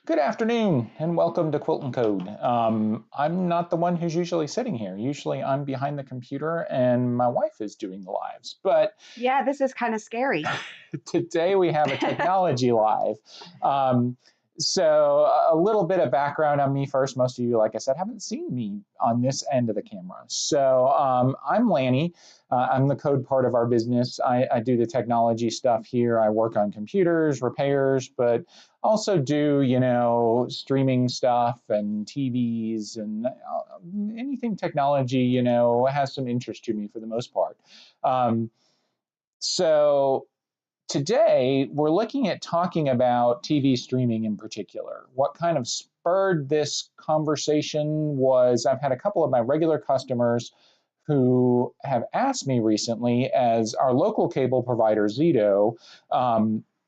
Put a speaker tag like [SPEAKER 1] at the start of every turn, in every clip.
[SPEAKER 1] Good afternoon and welcome to QuiltNCode. I'm not the one who's usually sitting here. Usually I'm behind the computer and my wife is doing the lives. But
[SPEAKER 2] Yeah, this is kind of scary.
[SPEAKER 1] today we have a technology live. Um, so a little bit of background on me first. Most of you, like I said, haven't seen me on this end of the camera. So I'm Lanny. I'm the code part of our business. I do the technology stuff here. I work on computers, repairs, but also do, streaming stuff and TVs and anything technology, has some interest to me for the most part. Um, so today, we're looking at talking about TV streaming in particular. What kind of spurred this conversation was I've had a couple of my regular customers who have asked me recently, as our local cable provider, Zito,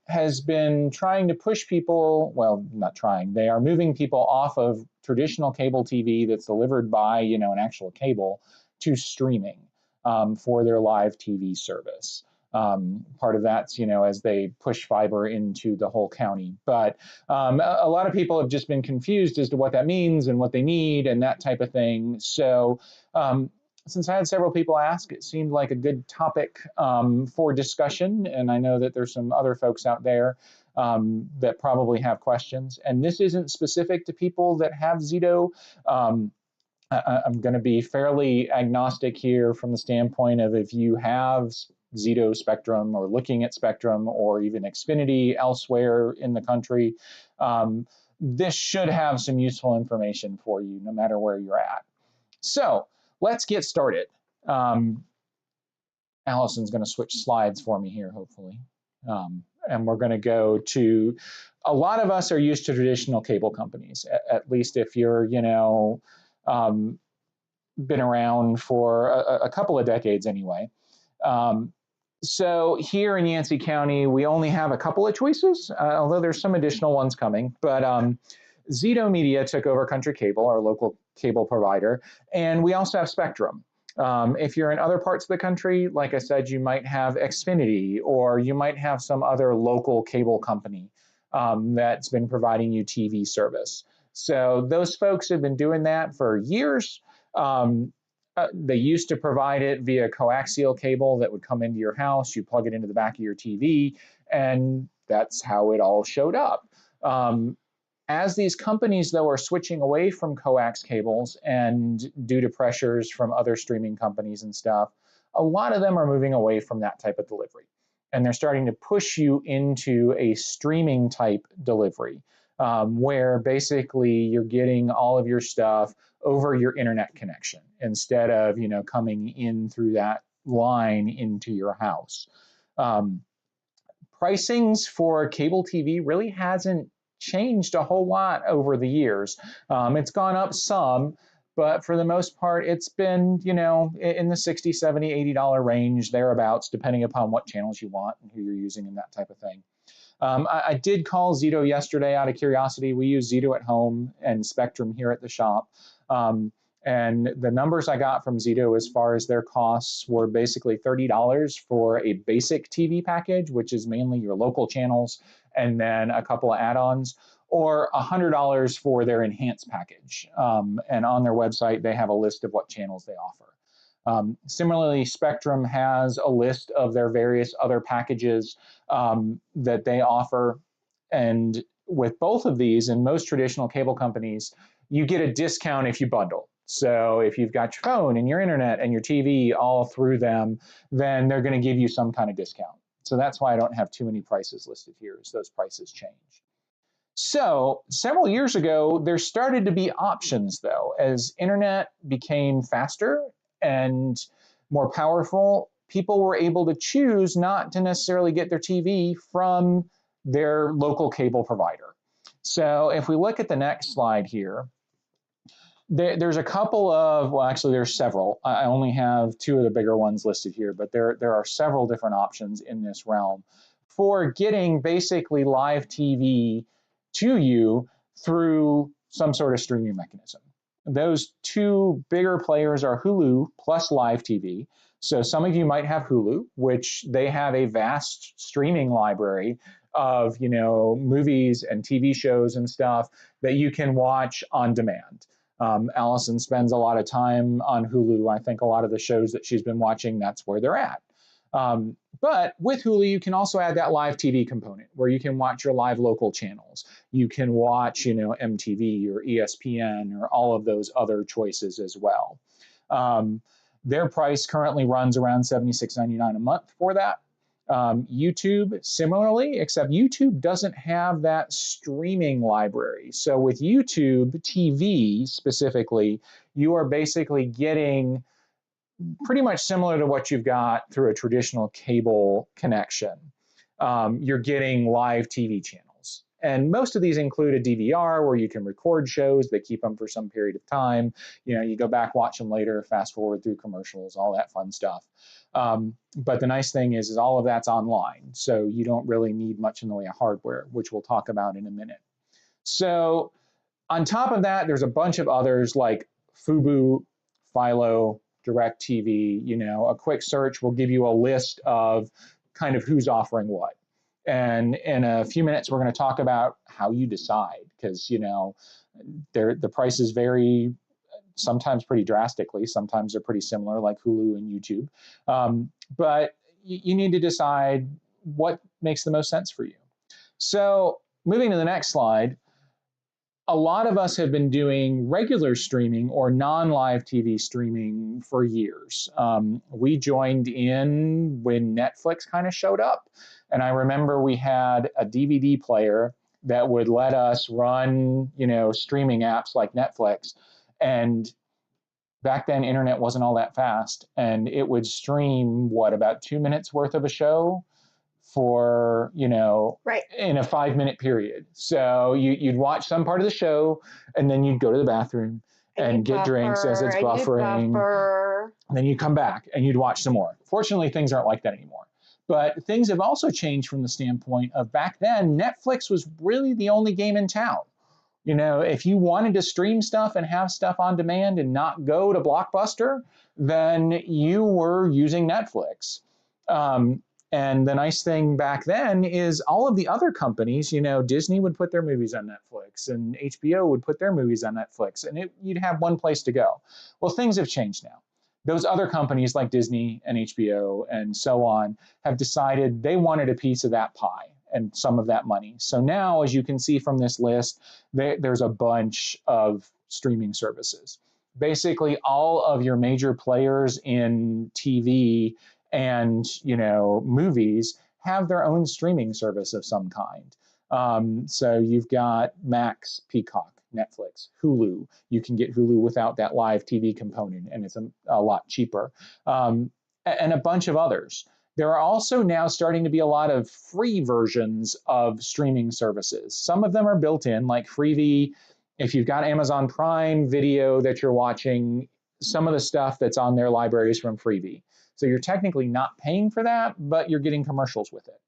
[SPEAKER 1] has been trying to push people, well, not trying, they are moving people off of traditional cable TV that's delivered by, an actual cable to streaming for their live TV service. Part of that's, as they push fiber into the whole county. But a lot of people have just been confused as to what that means and what they need and that type of thing. So since I had several people ask, it seemed like a good topic for discussion. And I know that there's some other folks out there that probably have questions. And this isn't specific to people that have Zito. I'm going to be fairly agnostic here from the standpoint of if you have Zito Spectrum or looking at Spectrum or even Xfinity elsewhere in the country, this should have some useful information for you no matter where you're at. So let's get started. Allison's going to switch slides for me here, hopefully. And we're going to go to, a lot of us are used to traditional cable companies, at least if you're, been around for a couple of decades anyway. So here in Yancey County, we only have a couple of choices, although there's some additional ones coming. But Zito Media took over Country Cable, our local cable provider, and we also have Spectrum. If you're in other parts of the country, like I said, you might have Xfinity, or you might have some other local cable company that's been providing you TV service. So those folks have been doing that for years. They used to provide it via coaxial cable that would come into your house. You plug it into the back of your TV, and that's how it all showed up. As these companies, though, are switching away from coax cables and due to pressures from other streaming companies and stuff, a lot of them are moving away from that type of delivery. And they're starting to push you into a streaming type delivery where basically you're getting all of your stuff over your internet connection instead of, coming in through that line into your house. Pricings for cable TV really hasn't changed a whole lot over the years. It's gone up some, but for the most part, it's been, in the $60, $70, $80 range, thereabouts, depending upon what channels you want and who you're using and that type of thing. I did call Zito yesterday out of curiosity. We use Zito at home and Spectrum here at the shop. And the numbers I got from Zito as far as their costs were basically $30 for a basic TV package, which is mainly your local channels and then a couple of add-ons, or $100 for their enhanced package. And on their website, they have a list of what channels they offer. Similarly, Spectrum has a list of their various other packages that they offer. And with both of these, and most traditional cable companies, you get a discount if you bundle. So if you've got your phone and your internet and your TV all through them, then they're going to give you some kind of discount. So that's why I don't have too many prices listed here, as those prices change. So several years ago, there started to be options, though. As internet became faster and more powerful, people were able to choose not to necessarily get their TV from their local cable provider. So if we look at the next slide here, there's a couple of, well, actually there's several. I only have two of the bigger ones listed here, but there are several different options in this realm for getting basically live TV to you through some sort of streaming mechanism. Those two bigger players are Hulu plus live TV. So some of you might have Hulu, which they have a vast streaming library of, movies and TV shows and stuff that you can watch on demand. Allison spends a lot of time on Hulu. I think a lot of the shows that she's been watching, that's where they're at. But with Hulu, you can also add that live TV component where you can watch your live local channels. You can watch, MTV or ESPN or all of those other choices as well. Their price currently runs around $76.99 a month for that. YouTube, similarly, except YouTube doesn't have that streaming library. So with YouTube TV specifically, you are basically getting pretty much similar to what you've got through a traditional cable connection. You're getting live TV channels. And most of these include a DVR where you can record shows. They keep them for some period of time. You go back, watch them later, fast forward through commercials, all that fun stuff. But the nice thing is all of that's online. So you don't really need much in the way of hardware, which we'll talk about in a minute. So on top of that, there's a bunch of others like Fubo, Philo, DirecTV. A quick search will give you a list of kind of who's offering what. And in a few minutes, we're going to talk about how you decide because, the prices vary sometimes pretty drastically. Sometimes they're pretty similar like Hulu and YouTube. But you need to decide what makes the most sense for you. So moving to the next slide, a lot of us have been doing regular streaming or non-live TV streaming for years. We joined in when Netflix kind of showed up. And I remember we had a DVD player that would let us run, streaming apps like Netflix. And back then, internet wasn't all that fast. And it would stream, about 2 minutes worth of a show for,
[SPEAKER 2] right,
[SPEAKER 1] in a 5-minute period. So you'd watch some part of the show and then you'd go to the bathroom and get drinks as it's buffering. And then you come back and you'd watch some more. Fortunately, things aren't like that anymore. But things have also changed from the standpoint of back then, Netflix was really the only game in town. If you wanted to stream stuff and have stuff on demand and not go to Blockbuster, then you were using Netflix. And the nice thing back then is all of the other companies, Disney would put their movies on Netflix and HBO would put their movies on Netflix and you'd have one place to go. Well, things have changed now. Those other companies like Disney and HBO and so on have decided they wanted a piece of that pie and some of that money. So now, as you can see from this list, there's a bunch of streaming services. Basically, all of your major players in TV and movies have their own streaming service of some kind. So you've got Max, Peacock, Netflix, Hulu. You can get Hulu without that live TV component, and it's a lot cheaper. And a bunch of others. There are also now starting to be a lot of free versions of streaming services. Some of them are built in, like Freevee. If you've got Amazon Prime Video that you're watching, some of the stuff that's on their library is from Freevee. So you're technically not paying for that, but you're getting commercials with it.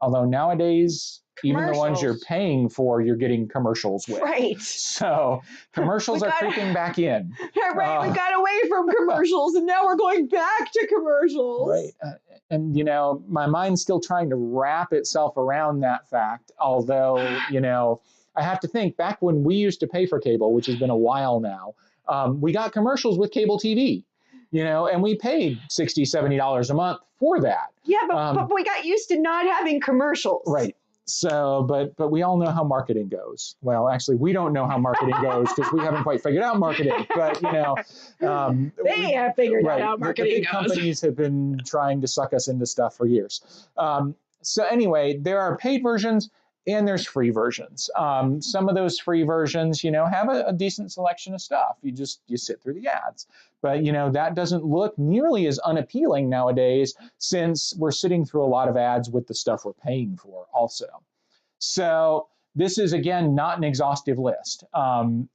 [SPEAKER 1] Although nowadays, even the ones you're paying for, you're getting commercials with.
[SPEAKER 2] Right.
[SPEAKER 1] So commercials are creeping back in.
[SPEAKER 2] Right, we got away from commercials and now we're going back to commercials.
[SPEAKER 1] Right. And, my mind's still trying to wrap itself around that fact. Although, I have to think back when we used to pay for cable, which has been a while now, we got commercials with cable TV. And we paid $60, $70 a month for that.
[SPEAKER 2] Yeah, but we got used to not having commercials.
[SPEAKER 1] Right. So, but we all know how marketing goes. Well, actually, we don't know how marketing goes because we haven't quite figured out marketing. But,
[SPEAKER 2] they have figured out how marketing
[SPEAKER 1] the big companies have been trying to suck us into stuff for years. So anyway, there are paid versions and there's free versions. Some of those free versions, have a decent selection of stuff. You sit through the ads. But, that doesn't look nearly as unappealing nowadays since we're sitting through a lot of ads with the stuff we're paying for also. So this is, again, not an exhaustive list.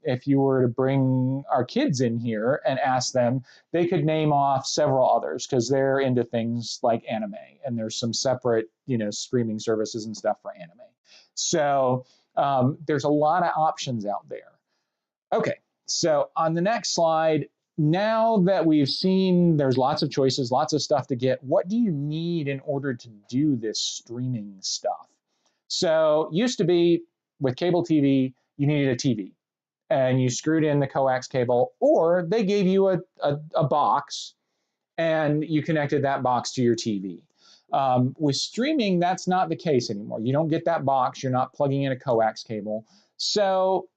[SPEAKER 1] If you were to bring our kids in here and ask them, they could name off several others because they're into things like anime. And there's some separate, streaming services and stuff for anime. So there's a lot of options out there. Okay, so on the next slide, now that we've seen there's lots of choices, lots of stuff to get, what do you need in order to do this streaming stuff? So used to be with cable TV, you needed a TV and you screwed in the coax cable, or they gave you a box and you connected that box to your TV. With streaming, that's not the case anymore. You don't get that box, you're not plugging in a coax cable. So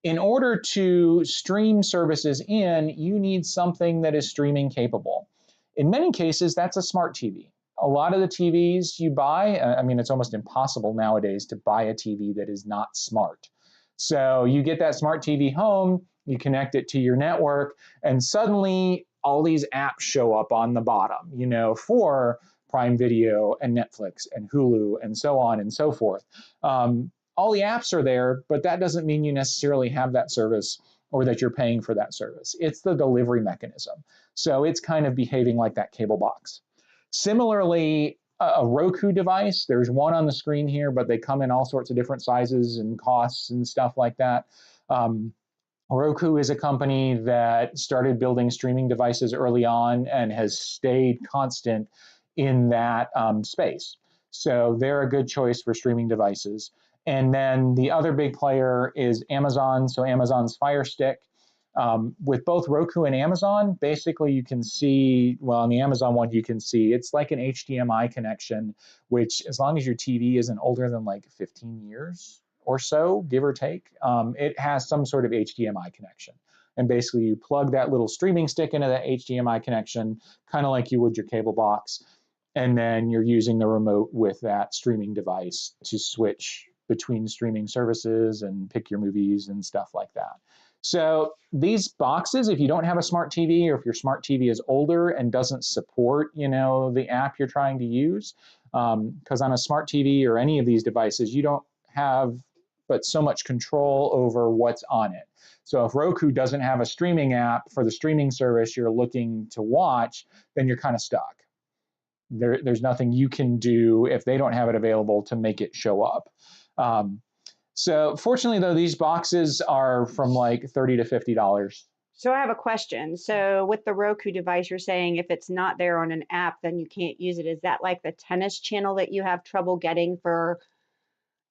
[SPEAKER 1] in order to stream services in, you need something that is streaming capable. In many cases, that's a smart TV. A lot of the TVs you buy, I mean, it's almost impossible nowadays to buy a TV that is not smart. So you get that smart TV home, you connect it to your network, and suddenly all these apps show up on the bottom, for Prime Video and Netflix and Hulu and so on and so forth. All the apps are there, but that doesn't mean you necessarily have that service or that you're paying for that service. It's the delivery mechanism. So it's kind of behaving like that cable box. Similarly, a Roku device, there's one on the screen here, but they come in all sorts of different sizes and costs and stuff like that. Roku is a company that started building streaming devices early on and has stayed constant in that space. So they're a good choice for streaming devices. And then the other big player is Amazon, so Amazon's Fire Stick. With both Roku and Amazon, basically you can see, well, on the Amazon one, you can see it's like an HDMI connection, which as long as your TV isn't older than like 15 years or so, give or take, it has some sort of HDMI connection. And basically you plug that little streaming stick into that HDMI connection, kind of like you would your cable box. And then you're using the remote with that streaming device to switch between streaming services and pick your movies and stuff like that. So these boxes, if you don't have a smart TV or if your smart TV is older and doesn't support, the app you're trying to use, because on a smart TV or any of these devices, you don't have but so much control over what's on it. So if Roku doesn't have a streaming app for the streaming service you're looking to watch, then you're kind of stuck. There's nothing you can do if they don't have it available to make it show up. So fortunately, though, these boxes are from like $30 to $50.
[SPEAKER 2] So I have a question. So with the Roku device, you're saying if it's not there on an app, then you can't use it. Is that like the tennis channel that you have trouble getting for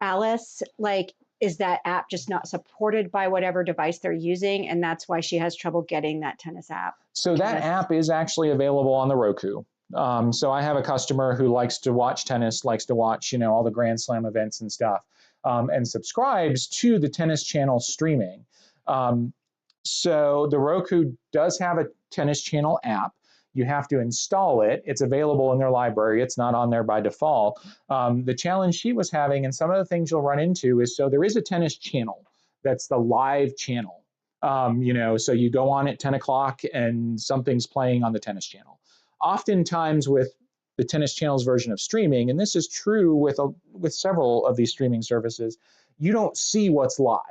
[SPEAKER 2] Alice? Like, is that app just not supported by whatever device they're using, and that's why she has trouble getting that tennis app?
[SPEAKER 1] So that app is actually available on the Roku. So I have a customer who likes to watch tennis, likes to watch, all the Grand Slam events and stuff, and subscribes to the tennis channel streaming. So the Roku does have a tennis channel app. You have to install it. It's available in their library. It's not on there by default. The challenge she was having, and some of the things you'll run into, is so there is a tennis channel that's the live channel. So you go on at 10 o'clock and something's playing on the tennis channel. Oftentimes with the tennis channel's version of streaming, and this is true with several of these streaming services, you don't see what's live.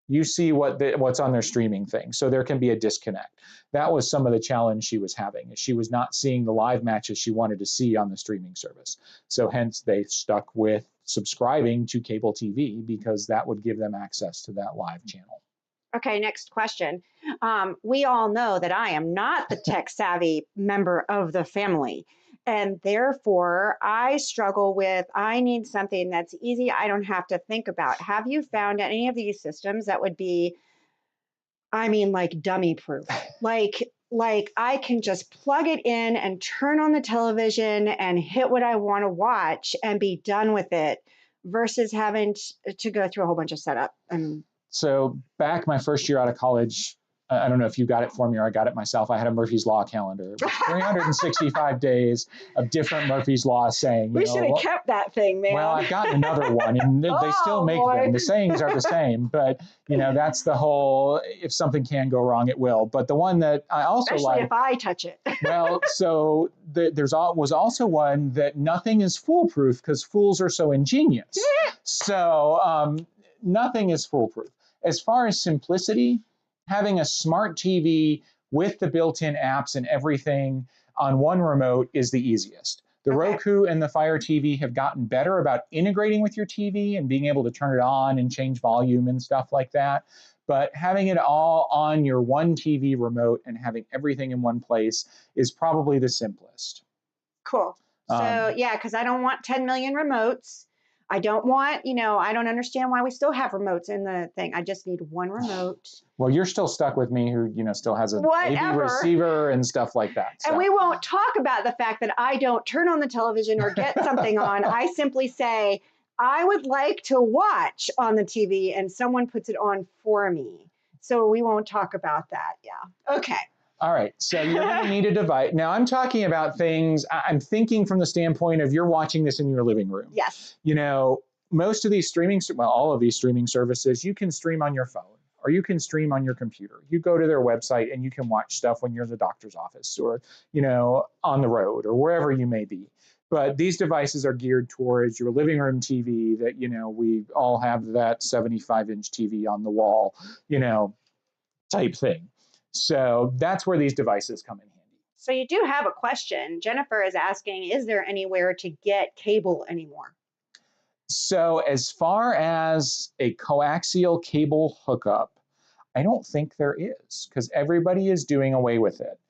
[SPEAKER 1] You see what's on their streaming thing. So there can be a disconnect. That was some of the challenge she was having. She was not seeing the live matches she wanted to see on the streaming service. So hence they stuck with subscribing to cable TV because that would give them access to that live channel.
[SPEAKER 2] Okay, next question. We all know that I am not the tech savvy member of the family. And therefore, I struggle with, I need something that's easy, I don't have to think about. Have you found any of these systems that would be, like dummy proof? Like I can just plug it in and turn on the television and hit what I want to watch and be done with it versus having to go through a whole bunch of setup.
[SPEAKER 1] So back my first year out of college, I don't know if you got it for me or I got it myself. I had a Murphy's Law calendar, 365 days of different Murphy's Law saying.
[SPEAKER 2] We should have kept that thing, man.
[SPEAKER 1] Well, I've got another one, and they still make them. The sayings are the same, but that's the whole. If something can go wrong, it will. But the one that I also
[SPEAKER 2] especially if I touch it.
[SPEAKER 1] Well, so was also one that nothing is foolproof because fools are so ingenious. So nothing is foolproof. As far as simplicity, having a smart TV with the built-in apps and everything on one remote is the easiest. The Roku and the Fire TV have gotten better about integrating with your TV and being able to turn it on and change volume and stuff like that. But having it all on your one TV remote and having everything in one place is probably the simplest.
[SPEAKER 2] Cool. So yeah, because I don't want 10 million remotes. I don't want, I don't understand why we still have remotes in the thing. I just need one remote.
[SPEAKER 1] Well, you're still stuck with me who, still has an AV receiver and stuff like that.
[SPEAKER 2] So. And we won't talk about the fact that I don't turn on the television or get something on. I simply say, I would like to watch on the TV, and someone puts it on for me. So we won't talk about that. Yeah. Okay.
[SPEAKER 1] All right. So you're going to need a device. Now I'm talking about things, I'm thinking from the standpoint of you're watching this in your living room.
[SPEAKER 2] Yes.
[SPEAKER 1] Most of these all of these streaming services, you can stream on your phone or you can stream on your computer. You go to their website and you can watch stuff when you're in the doctor's office or, on the road or wherever you may be. But these devices are geared towards your living room TV that, we all have that 75-inch TV on the wall, type thing. So that's where these devices come in handy.
[SPEAKER 2] So you do have a question. Jennifer is asking, is there anywhere to get cable anymore?
[SPEAKER 1] So as far as a coaxial cable hookup, I don't think there is because everybody is doing away with it.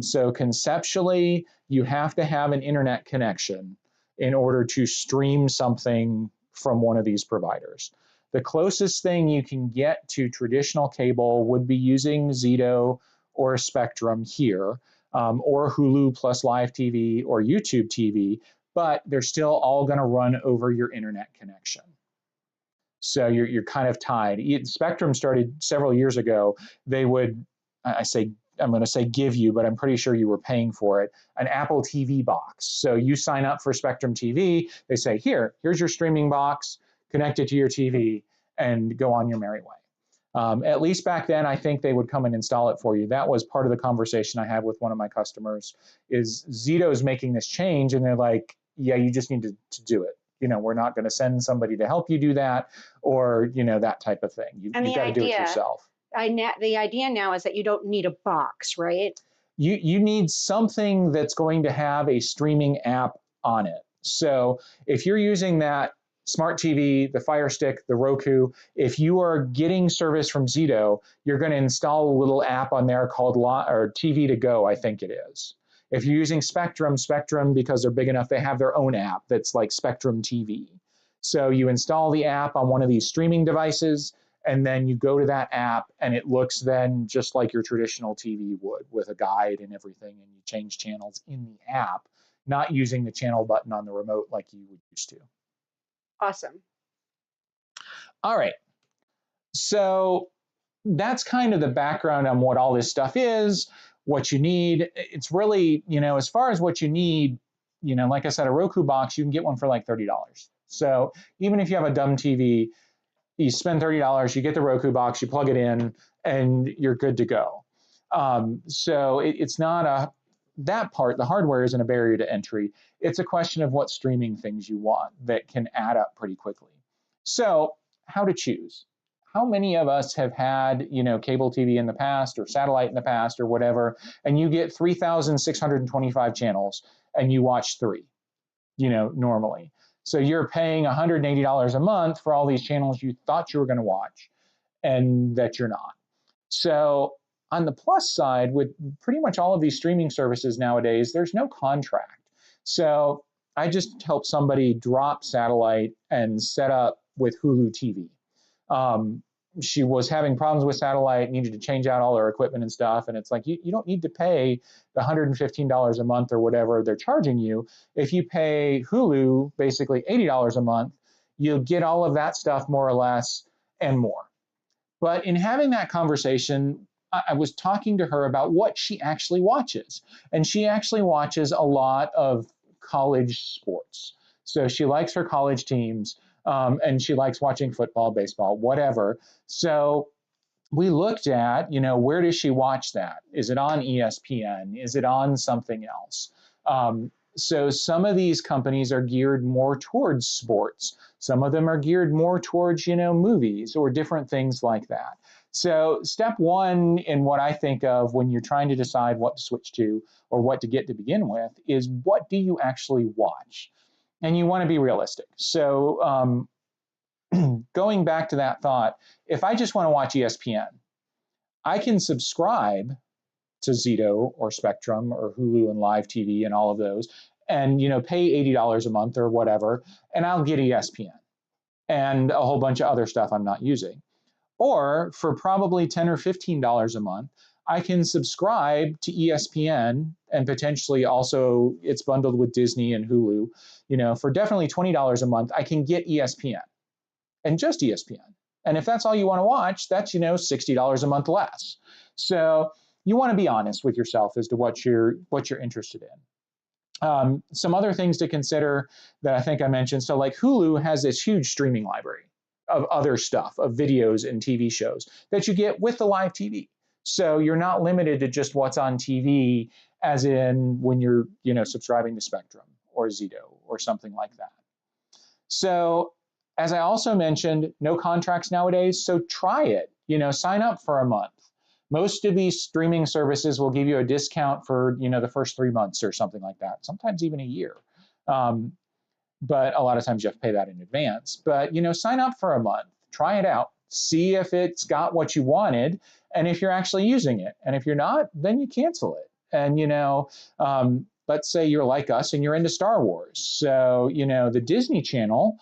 [SPEAKER 1] So conceptually, you have to have an internet connection in order to stream something from one of these providers. The closest thing you can get to traditional cable would be using Zito or Spectrum here, or Hulu plus Live TV or YouTube TV, but they're still all going to run over your internet connection. So you're kind of tied. Spectrum started several years ago. They would, I'm going to say give you, but I'm pretty sure you were paying for it, an Apple TV box. So you sign up for Spectrum TV. They say, here's your streaming box, connect it to your TV, and go on your merry way. At least back then, I think they would come and install it for you. That was part of the conversation I had with one of my customers, is Zito's making this change, and they're like, yeah, you just need to do it. We're not going to send somebody to help you do that, or, that type of thing. You've got to do it yourself.
[SPEAKER 2] The idea now is that you don't need a box, right?
[SPEAKER 1] You need something that's going to have a streaming app on it. So if you're using that smart TV, the Fire Stick, the Roku, if you are getting service from Zito, you're going to install a little app on there called TV to Go, I think it is. If you're using Spectrum, because they're big enough, they have their own app that's like Spectrum TV. So you install the app on one of these streaming devices, and then you go to that app, and it looks then just like your traditional TV would, with a guide and everything, and you change channels in the app, not using the channel button on the remote like you would used to.
[SPEAKER 2] Awesome.
[SPEAKER 1] All right. So that's kind of the background on what all this stuff is, what you need. It's really, as far as what you need, like I said, a Roku box, you can get one for like $30. So even if you have a dumb TV, you spend $30, you get the Roku box, you plug it in, and you're good to go. So it's not that part, the hardware isn't a barrier to entry. It's a question of what streaming things you want that can add up pretty quickly. So how to choose? How many of us have had, cable TV in the past or satellite in the past or whatever, and you get 3,625 channels and you watch 3, normally. So you're paying $180 a month for all these channels you thought you were going to watch and that you're not. So on the plus side, with pretty much all of these streaming services nowadays, there's no contract. So I just helped somebody drop satellite and set up with Hulu TV. She was having problems with satellite, needed to change out all her equipment and stuff. And it's like, you don't need to pay the $115 a month or whatever they're charging you. If you pay Hulu basically $80 a month, you'll get all of that stuff more or less and more. But in having that conversation, I was talking to her about what she actually watches. And she actually watches a lot of college sports. So she likes her college teams. And she likes watching football, baseball, whatever. So we looked at, where does she watch that? Is it on ESPN? Is it on something else? So some of these companies are geared more towards sports. Some of them are geared more towards, movies or different things like that. So step one in what I think of when you're trying to decide what to switch to or what to get to begin with is, what do you actually watch? And you want to be realistic. So going back to that thought, if I just want to watch ESPN, I can subscribe to Zito or Spectrum or Hulu and Live TV and all of those, and pay $80 a month or whatever, and I'll get ESPN and a whole bunch of other stuff I'm not using. Or for probably $10 or $15 a month, I can subscribe to ESPN, and potentially also it's bundled with Disney and Hulu. For definitely $20 a month, I can get ESPN and just ESPN. And if that's all you want to watch, that's $60 a month less. So you want to be honest with yourself as to what you're interested in. Some other things to consider that I think I mentioned. So like Hulu has this huge streaming library of other stuff, of videos and TV shows that you get with the live TV. So you're not limited to just what's on TV, as in when you're subscribing to Spectrum or Zito or something like that. So as I also mentioned, no contracts nowadays. So try it. Sign up for a month. Most of these streaming services will give you a discount for the first 3 months or something like that. Sometimes even a year. But a lot of times you have to pay that in advance. But sign up for a month. Try it out. See if it's got what you wanted, and if you're actually using it. And if you're not, then you cancel it. And let's say you're like us and you're into Star Wars. So the Disney Channel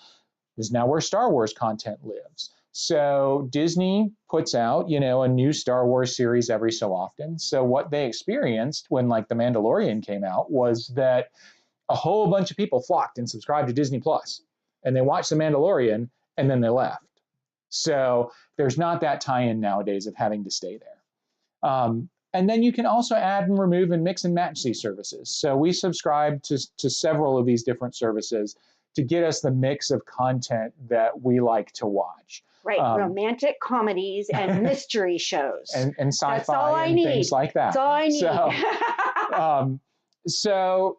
[SPEAKER 1] is now where Star Wars content lives. So Disney puts out, a new Star Wars series every so often. So what they experienced when like The Mandalorian came out was that a whole bunch of people flocked and subscribed to Disney Plus, and they watched The Mandalorian and then they left. So there's not that tie-in nowadays of having to stay there. And then you can also add and remove and mix and match these services. So we subscribe to several of these different services to get us the mix of content that we like to watch.
[SPEAKER 2] Right, romantic comedies and mystery shows.
[SPEAKER 1] And sci-fi and things like that.
[SPEAKER 2] That's all I need.
[SPEAKER 1] So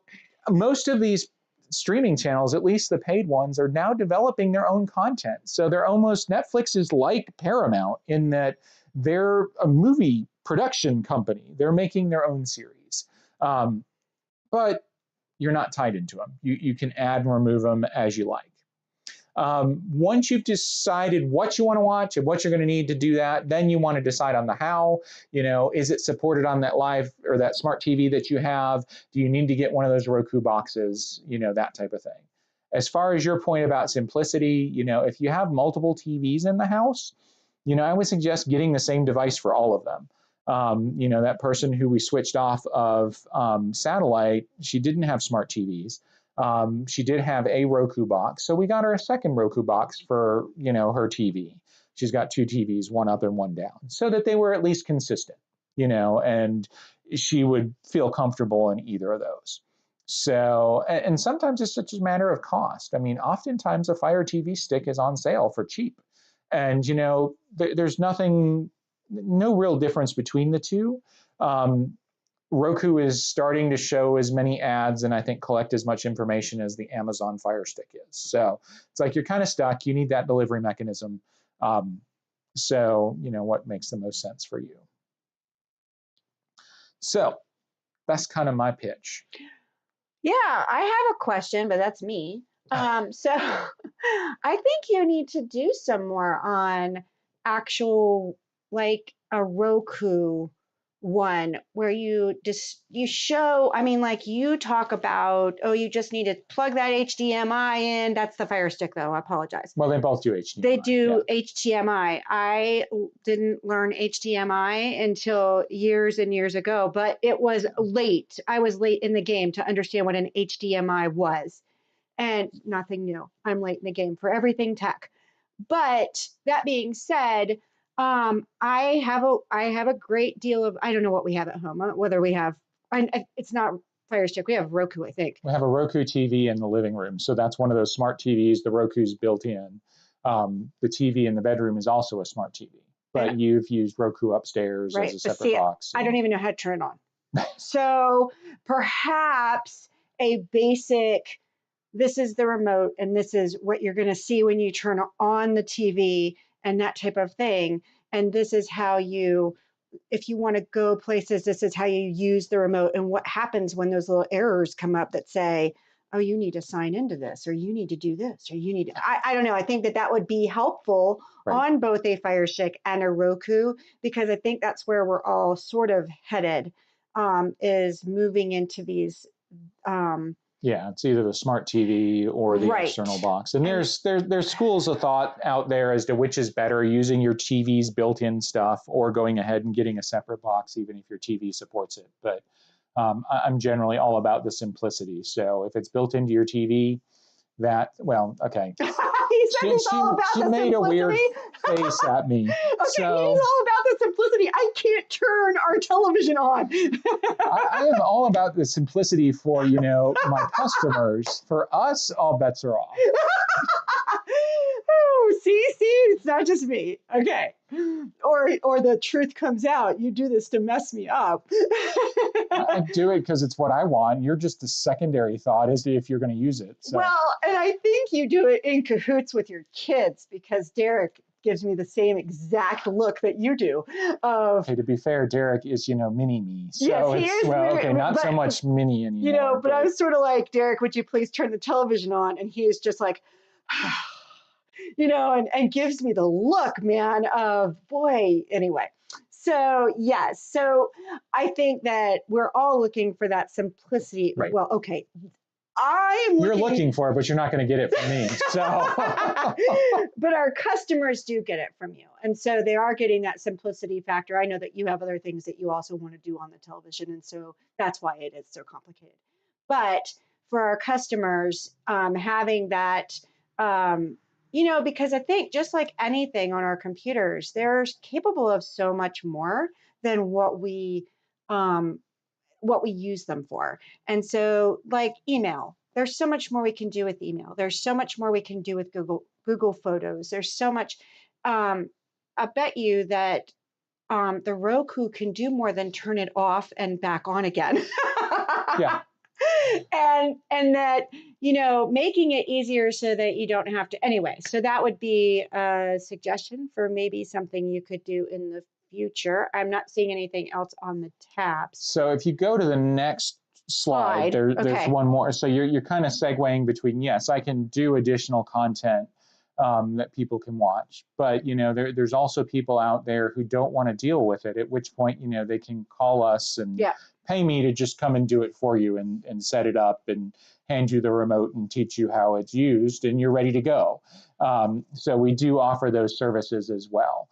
[SPEAKER 1] most of these streaming channels, at least the paid ones, are now developing their own content. So they're almost, Netflix is like Paramount in that they're a movie production company. They're making their own series. But you're not tied into them. You can add and remove them as you like. Once you've decided what you want to watch and what you're going to need to do that, then you want to decide on the how. Is it supported on that live or that smart TV that you have? Do you need to get one of those Roku boxes? That type of thing. As far as your point about simplicity, if you have multiple TVs in the house, I would suggest getting the same device for all of them. That person who we switched off of satellite, she didn't have smart TVs. She did have a Roku box, so we got her a second Roku box for her TV. She's got 2 TVs, one up and one down, so that they were at least consistent, and she would feel comfortable in either of those. So, and sometimes it's just a matter of cost. I mean, oftentimes a Fire TV stick is on sale for cheap, and there's no real difference between the two. Roku is starting to show as many ads and I think collect as much information as the Amazon Fire Stick is. So it's like you're kind of stuck. You need that delivery mechanism. So what makes the most sense for you? So that's kind of my pitch.
[SPEAKER 2] Yeah, I have a question, but that's me. So I think you need to do some more on actual, like a Roku one where you show, like you talk about, you just need to plug that HDMI in. That's the Fire Stick though, I apologize.
[SPEAKER 1] Well, they both do HDMI.
[SPEAKER 2] They do, yeah. HDMI. I didn't learn HDMI until years and years ago, but it was late. I was late in the game to understand what an HDMI was. And nothing new. I'm late in the game for everything tech. But that being said, I have a great deal of, I don't know what we have at home, whether we have, it's not Fire Stick, we have Roku, I think.
[SPEAKER 1] We have a Roku TV in the living room. So that's one of those smart TVs. The Roku's built in. The TV in the bedroom is also a smart TV. But you've used Roku upstairs as a separate box.
[SPEAKER 2] I don't even know how to turn it on. So perhaps a basic, this is the remote and this is what you're going to see when you turn on the TV and that type of thing. And this is how you, if you want to go places, this is how you use the remote and what happens when those little errors come up that say, oh, you need to sign into this, or you need to do this, or you need to, I don't know. I think that would be helpful on both a Fire Stick and a Roku, because I think that's where we're all sort of headed, is moving into these
[SPEAKER 1] Yeah, it's either the smart TV or the
[SPEAKER 2] Right.
[SPEAKER 1] external box. And there's schools of thought out there as to which is better, using your TV's built-in stuff or going ahead and getting a separate box, even if your TV supports it. But I'm generally all about the simplicity. So if it's built into your TV, well, okay.
[SPEAKER 2] He said he's all about
[SPEAKER 1] she
[SPEAKER 2] the
[SPEAKER 1] made
[SPEAKER 2] simplicity.
[SPEAKER 1] a weird face at me.
[SPEAKER 2] Okay,
[SPEAKER 1] So,
[SPEAKER 2] he's all about the simplicity. I can't turn our television on.
[SPEAKER 1] I am all about the simplicity for, my customers. For us, all bets are off.
[SPEAKER 2] Oh, see, it's not just me. Okay. Or the truth comes out. You do this to mess me up.
[SPEAKER 1] I do it because it's what I want. You're just a secondary thought as to if you're going to use it. So.
[SPEAKER 2] Well, and I think you do it in cahoots with your kids, because Derek gives me the same exact look that you do.
[SPEAKER 1] Okay, to be fair, Derek is, mini me. So
[SPEAKER 2] yes, he is.
[SPEAKER 1] Well, okay, not so much mini anymore.
[SPEAKER 2] But I was sort of like, Derek, would you please turn the television on? And he is just like, and gives me the look, man, of boy, anyway. So, yes. So I think that we're all looking for that simplicity.
[SPEAKER 1] Right.
[SPEAKER 2] Well, okay.
[SPEAKER 1] You're looking for it, but you're not going to get it from me. So,
[SPEAKER 2] but our customers do get it from you. And so they are getting that simplicity factor. I know that you have other things that you also want to do on the television. And so that's why it is so complicated. But for our customers, having that, because I think just like anything on our computers, they're capable of so much more than what we use them for. And so like email, there's so much more we can do with email. There's so much more we can do with Google Photos. There's so much, I bet you that the Roku can do more than turn it off and back on again.
[SPEAKER 1] Yeah.
[SPEAKER 2] And that, making it easier so that you don't have to, anyway. So that would be a suggestion for maybe something you could do in the future. I'm not seeing anything else on the tabs.
[SPEAKER 1] So if you go to the next slide. There's one more. So you're kind of segueing between, yes, I can do additional content that people can watch, but there's also people out there who don't want to deal with it, at which point they can call us and pay me to just come and do it for you and set it up and hand you the remote and teach you how it's used, and you're ready to go. So we do offer those services as well.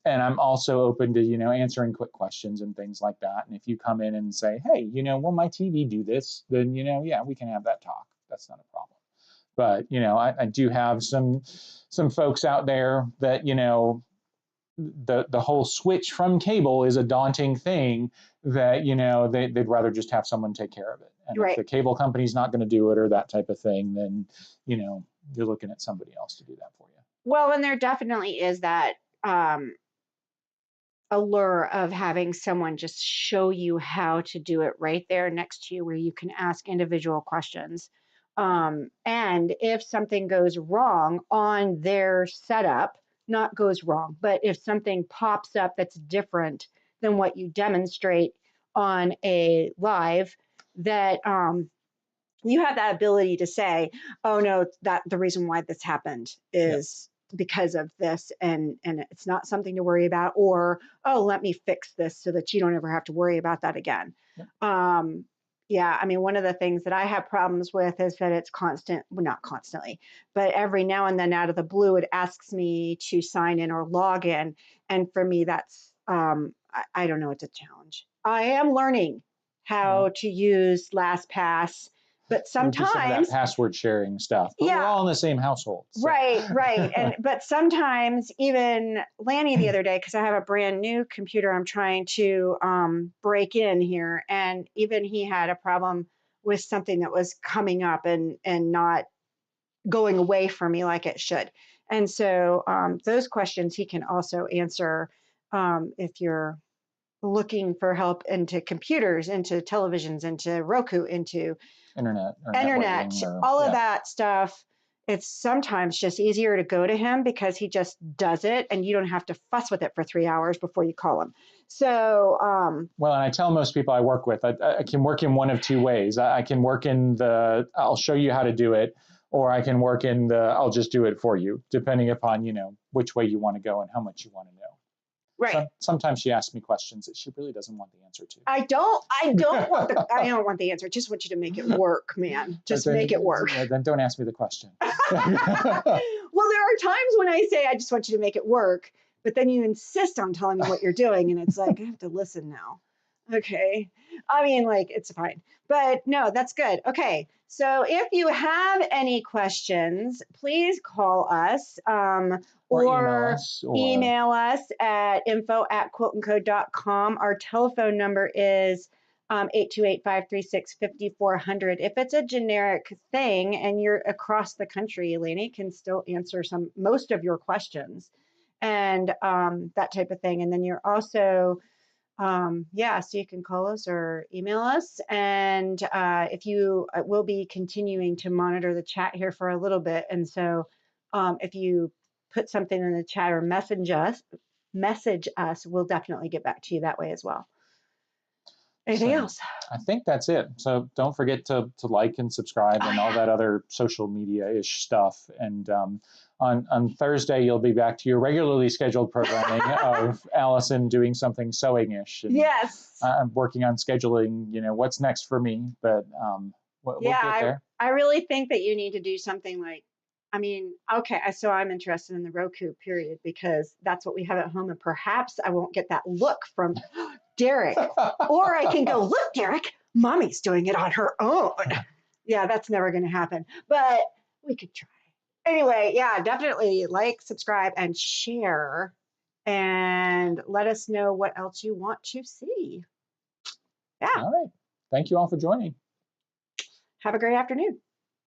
[SPEAKER 1] And I'm also open to, answering quick questions and things like that. And if you come in and say, hey, will my TV do this? Then, yeah, we can have that talk. That's not a problem. But, I do have some folks out there that, the whole switch from cable is a daunting thing that, they'd rather just have someone take care of it. And if the cable company's not going to do it or that type of thing, then, you're looking at somebody else to do that for you.
[SPEAKER 2] Well, and there definitely is that allure of having someone just show you how to do it right there next to you, where you can ask individual questions. And if something goes wrong on their setup, not goes wrong, but if something pops up that's different than what you demonstrate on a live, that you have that ability to say, oh no, that the reason why this happened is because of this, and it's not something to worry about, or, oh, let me fix this so that you don't ever have to worry about that again. I mean, one of the things that I have problems with is that it's constant, well, not constantly, but every now and then out of the blue, it asks me to sign in or log in. And for me, that's, I don't know, it's a challenge. I am learning how to use LastPass, but sometimes
[SPEAKER 1] some of that password sharing stuff. But we're all in the same household. So.
[SPEAKER 2] Right. But sometimes even Lanny the other day, because I have a brand new computer I'm trying to break in here, and even he had a problem with something that was coming up and not going away from me like it should. And so those questions he can also answer if you're looking for help into computers, into televisions, into Roku, into internet, all of that stuff. It's sometimes just easier to go to him because he just does it, and you don't have to fuss with it for 3 hours before you call him. So,
[SPEAKER 1] well, and I tell most people I work with, I can work in one of two ways. I can work in I'll show you how to do it, or I can work in I'll just do it for you, depending upon, which way you want to go and how much you want to know.
[SPEAKER 2] Right.
[SPEAKER 1] Sometimes she asks me questions that she really doesn't want the answer to.
[SPEAKER 2] I don't want the answer. Just want you to make it work, man. Just make it work.
[SPEAKER 1] Yeah, then don't ask me the question.
[SPEAKER 2] Well, there are times when I say, I just want you to make it work, but then you insist on telling me what you're doing. And it's like, I have to listen now. Okay. I mean, like, it's fine. But no, that's good. Okay. So if you have any questions, please call us or email us at info@QuiltNCode.com. Our telephone number is 828-536-5400. If it's a generic thing and you're across the country, Lanny can still answer most of your questions and that type of thing. And then you're also so you can call us or email us. And if you will be continuing to monitor the chat here for a little bit. And so if you put something in the chat or message us, we'll definitely get back to you that way as well. Anything else?
[SPEAKER 1] I think that's it. So don't forget to like and subscribe and all that other social media-ish stuff. And on Thursday, you'll be back to your regularly scheduled programming of Allison doing something sewing-ish.
[SPEAKER 2] Yes.
[SPEAKER 1] I'm working on scheduling, what's next for me, but we'll get there.
[SPEAKER 2] I really think that you need to do something like, okay, so I'm interested in the Roku period because that's what we have at home. And perhaps I won't get that look from Derek. Or I can go, look, Derek, mommy's doing it on her own. Yeah, that's never going to happen. But we could try. Anyway, yeah, definitely like, subscribe, and share. And let us know what else you want to see. Yeah.
[SPEAKER 1] All right. Thank you all for joining.
[SPEAKER 2] Have a great afternoon.